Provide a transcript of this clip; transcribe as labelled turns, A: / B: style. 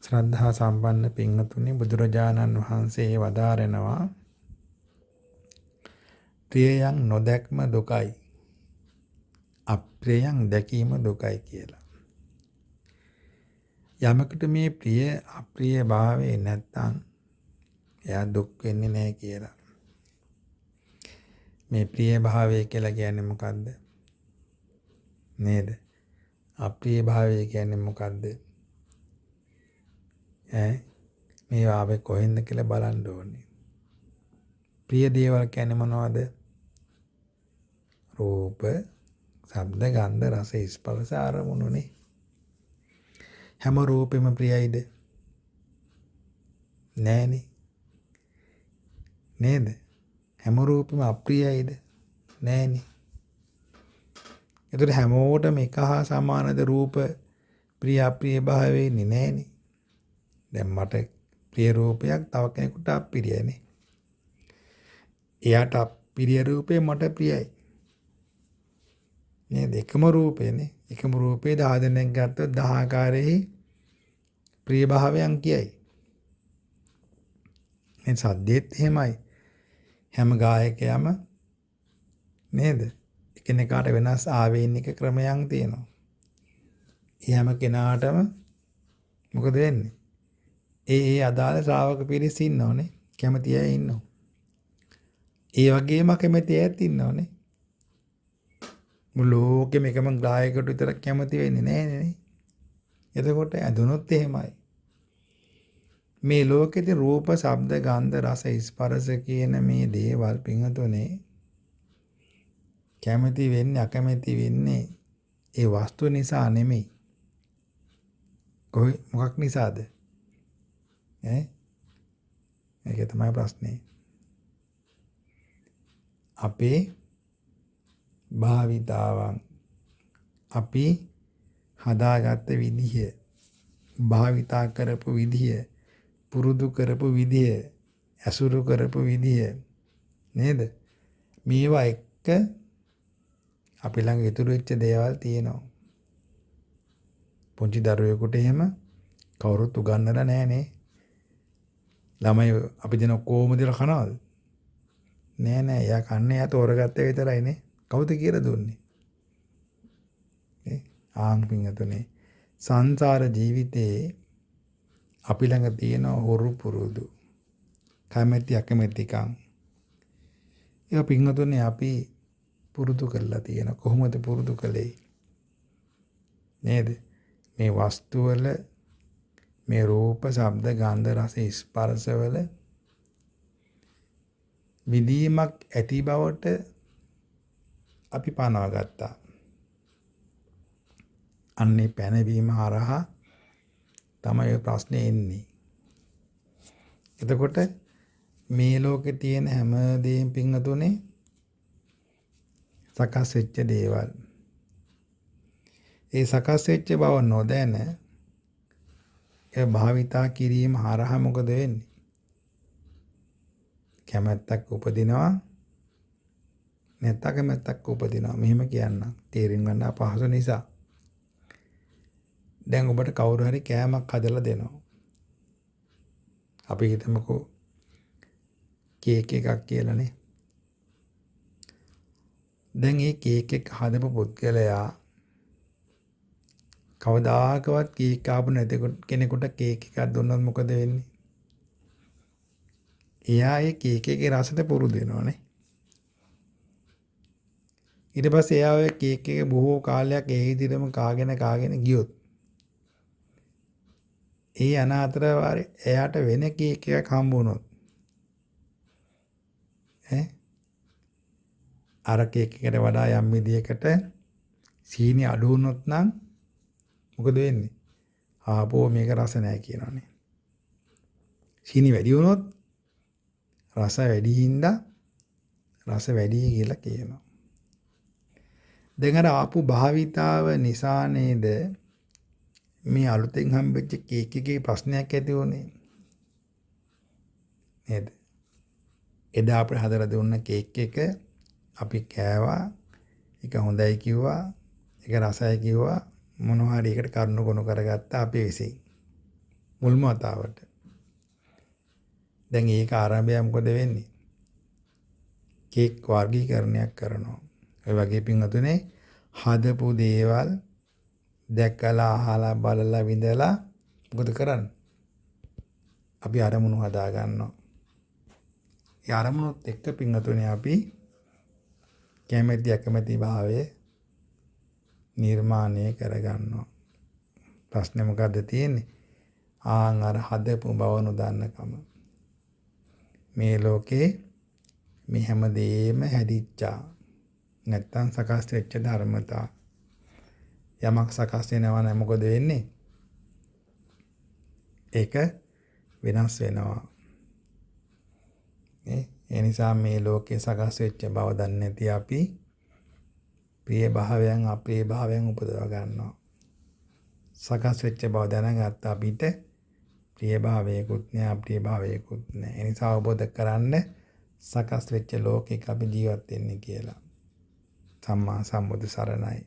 A: ශ්‍රද්ධා සම්පන්න පින්වතුනි, බුදුරජාණන් වහන්සේ වදාරනවා ප්‍රියයන් නොදැක්ම දුකයි, අප්‍රියයන් දැකීම දුකයි කියලා. යමකට මේ ප්‍රිය අප්‍රිය භාවයේ නැත්තම් එයා දුක් වෙන්නේ නැහැ කියලා. මේ ප්‍රිය භාවය කියලා කියන්නේ මොකද්ද? නේද? අප්‍රිය භාවය කියන්නේ මොකද්ද? මේවා ආවේ කොහෙන්ද කියලා බලන්න ඕනේ. ප්‍රිය දේවල් කියන්නේ මොනවද? රූප, ශබ්ද, ගන්ධ, රස, ස්පර්ශ අරමුණුනේ. හැම රූපෙම ප්‍රියයිද? නෑනේ. නේද? හැම රූපෙම අප්‍රියයිද? නෑනේ. ඒතර හැමෝටම එක හා සමානද රූප ප්‍රිය අප්‍රිය භාවය වෙන්නේ නෑනේ. දැන් මට ප්‍රිය රූපයක් තව කෙනෙකුට අප්‍රියයිනේ. එයාට අප්‍රිය රූපේ මට ප්‍රියයි. නේද? එකම රූපේනේ. එකම රූපේ 10 දෙනෙක් ගත්තොත් 10 ආකාරයේ ප්‍රිය භාවයන් කියයි. මේ සද්දෙත් එහෙමයි. හැම ගායකයම නේද? එකිනෙකාට වෙනස් ආවේනික ක්‍රමයන් තියෙනවා. ඒ හැම කෙනාටම මොකද වෙන්නේ? ඒ අදාළ ශ්‍රාවක පිරිස ඉන්නෝනේ. කැමති අය ඉන්නෝ. ඒ වගේම කැමති අයත් ඉන්නෝනේ. මුළු ලෝකෙම එකම ගායකයෙකුට විතරක් කැමති වෙන්නේ නැහැ. එතකොට ඇඳුනොත් එහෙමයි. මේ ලෝකෙදී රූප, ශබ්ද, ගන්ධ, රස, ස්පර්ශ කියන මේ දේවල් පිංහතුනේ කැමති වෙන්නේ අකමැති වෙන්නේ ඒ වස්තු නිසා නෙමෙයි. මොකක් නිසාද? ඒක තමයි ප්‍රශ්නේ. අපේ භාවිතාවන් අපි හදාගත්ත විදිහ, භාවිතා කරපු විදිහ, පුරුදු කරපු විදිහ, ඇසුරු කරපු විදිහ නේද? මේවා එක්ක අපි ළඟ ඉතුරු වෙච්ච දේවල් තියෙනවා. පුංචි දරුවෙකුට එහෙම කවුරුත් උගන්වලා නැහනේ. ළමයි අපි දෙන කොහොම දෙලා කනවද? නෑ. එයා කන්නේ එයා තෝරගත්තේ විතරයිනේ. කවුද කියලා දුන්නේ? පිංගතුනේ සංසාර ජීවිතේ අපි ළඟ තියෙන හොරු පුරුදු කැමැති අකමැතිකම් ඒ පිංගතුනේ අපි පුරුදු කරලා තියෙන. කොහොමද පුරුදු කළේ? නේද? මේ වස්තු වල මේ රූප, ශබ්ද, ගන්ධ, රස, ස්පර්ශ වල විදීමක් ඇති බවට අපි පනවා ගත්තා. අන්නේ පැනවීම හරහා තමයි ප්‍රශ්නේ එන්නේ. එතකොට මේ ලෝකේ තියෙන හැම දෙයක්ම පිංගතුනේ සකස් වෙච්ච දේවල්. ඒ සකස් වෙච්ච බව නොදැන ඒ භාවිතා කිරීම හරහා මොකද වෙන්නේ? කැමැත්තක් උපදිනවා, නැත්නම් අකමැත්තක් උපදිනවා. මෙහෙම කියන්නම්. තේරුම් ගන්න අපහසු නිසා. දැන් ඔබට කවුරු හරි කෑමක් හදලා දෙනවා. අපි හිතමුකෝ කේක් එකක් කියලානේ. දැන් මේ කේක් එක හදපු පුද්ගලයා කවදාකවත් කේක් ආපු නැති කෙනෙකුට කේක් එකක් දුන්නොත් මොකද වෙන්නේ? එයා ඒ කේක් එකේ රසට පුරුදු වෙනවනේ. ඊට පස්සේ එයා ඔය කේක් එක බොහෝ කාලයක් ඒ විදිහටම කාගෙන ගියොත් ඒ අනාතර වාරේ එයාට වෙන කේක් එකක් හම්බ වුණොත් අර කේක් එකට වඩා යම් විදියකට සීනි අඩු වුණොත් නම් මොකද වෙන්නේ? ආපෝ මේක රස නැහැ කියනවානේ. සීනි වැඩි වුණොත් රස වැඩි හින්දා රස වැඩි කියලා කියනවා. දැන් අර ආපු භාවිතාව නිසා නේද මේ අලුතෙන් හම්බෙච්ච කේක් එකේ ප්‍රශ්නයක් ඇති වුණේ? නේද? එදා අපිට හදලා දුන්න කේක් එක අපි කෑවා. ඒක හොඳයි කිව්වා. ඒක රසයි කිව්වා. මොනවා හරි එකට කරුණු ගොනු කරගත්තා අපි විසින්. මුල්ම වතාවට. දැන් ඒක ආරම්භය මොකද වෙන්නේ? කේක් වර්ගීකරණයක් කරනවා. ඒ වගේ පින්වතුනේ හදපු දේවල් දැකලා අහලා බලලා විඳලා මොකද කරන්නේ? අපි අරමුණු හදා ගන්නවා. ඒ අරමුණුත් එක්ක පින්වතුනේ අපි කැමැති අකමැති භාවය නිර්මාණය කරගන්නවා. ප්‍රශ්නේ මොකද්ද තියෙන්නේ? ආන් අර හදපු බව නොදන්නකම. මේ ලෝකේ මේ හැමදේම හැදිච්චා. නැත්තම් සකස් වෙච්ච ධර්මතා. යමක් සකස් වෙනවා නම් මොකද වෙන්නේ? ඒක වෙනස් වෙනවා. ඒ නිසා මේ ලෝකේ සකස් වෙච්ච බව දන්නේ නැති අපි ප්‍රිය භාවයන් අප්‍රිය භාවයන් උපදව ගන්නවා. සකස් වෙච්ච බව දැනගත්ත අපිට ප්‍රිය භාවයකුත් නෑ අප්‍රිය භාවයකුත් නෑ. ඒ නිසා අවබෝධ කරන්න සකස් වෙච්ච ලෝකයක අපි ජීවත් වෙන්නේ කියලා. සම්මා සම්බුදු සරණයි.